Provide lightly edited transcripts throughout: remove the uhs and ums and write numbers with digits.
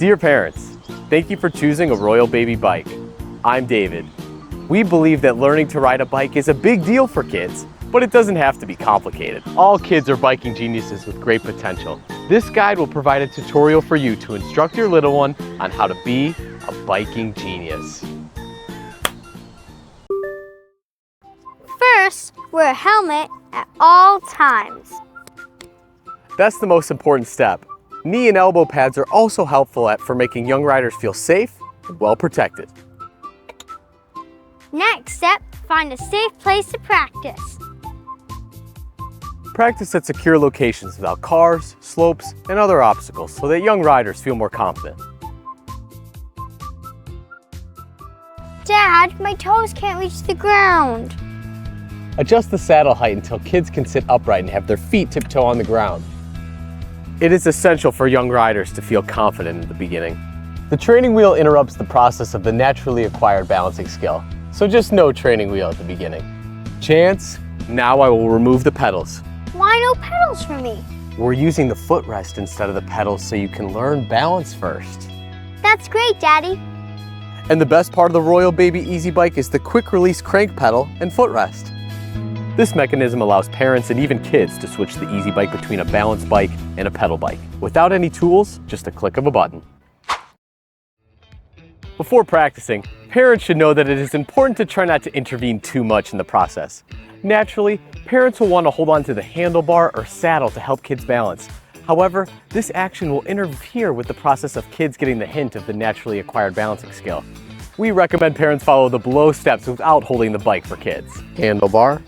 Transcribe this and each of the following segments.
Dear parents, thank you for choosing a RoyalBaby bike. I'm David. We believe that learning to ride a bike is a big deal for kids, but it doesn't have to be complicated. All kids are biking geniuses with great potential. This guide will provide a tutorial for you to instruct your little one on how to be a biking genius. First, wear a helmet at all times. That's the most important step. Knee and elbow pads are also helpful for making young riders feel safe and well protected. Next step, find a safe place to practice. Practice at secure locations without cars, slopes, and other obstacles so that young riders feel more confident. Dad, my toes can't reach the ground. Adjust the saddle height until kids can sit upright and have their feet tiptoe on the ground. It is essential for young riders to feel confident in the beginning. The training wheel interrupts the process of the naturally acquired balancing skill, so just no training wheel at the beginning. Chance, now I will remove the pedals. Why no pedals for me? We're using the footrest instead of the pedals so you can learn balance first. That's great, Daddy. And the best part of the RoyalBaby Easy Bike is the quick release crank pedal and footrest. This mechanism allows parents and even kids to switch the Easy Bike between a balance bike and a pedal bike. Without any tools, just a click of a button. Before practicing, parents should know that it is important to try not to intervene too much in the process. Naturally, parents will want to hold on to the handlebar or saddle to help kids balance. However, this action will interfere with the process of kids getting the hint of the naturally acquired balancing skill. We recommend parents follow the below steps without holding the bike for kids. Handlebar,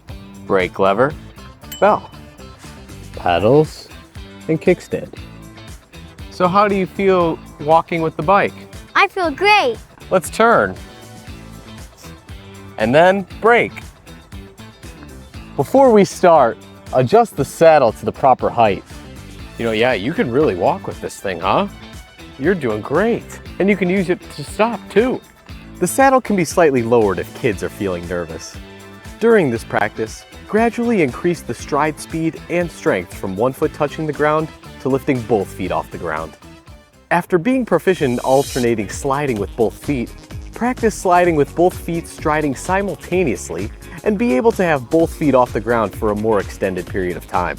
brake lever, bell, pedals, and kickstand. So how do you feel walking with the bike? I feel great. Let's turn. And then brake. Before we start, adjust the saddle to the proper height. Yeah, you can really walk with this thing, huh? You're doing great. And you can use it to stop too. The saddle can be slightly lowered if kids are feeling nervous. During this practice, gradually increase the stride speed and strength from one foot touching the ground to lifting both feet off the ground. After being proficient in alternating sliding with both feet, practice sliding with both feet striding simultaneously and be able to have both feet off the ground for a more extended period of time.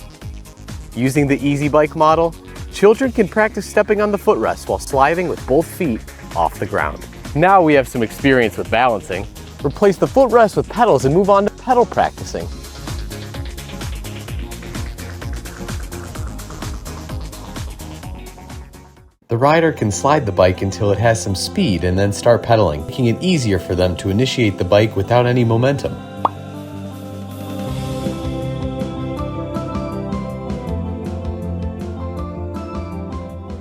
Using the Easy Bike model, children can practice stepping on the footrest while sliding with both feet off the ground. Now we have some experience with balancing. Replace the footrest with pedals and move on to pedal practicing. The rider can slide the bike until it has some speed and then start pedaling, making it easier for them to initiate the bike without any momentum.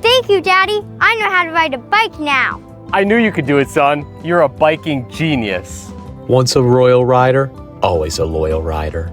Thank you, Daddy. I know how to ride a bike now. I knew you could do it, son. You're a biking genius. Once a royal rider, always a loyal rider.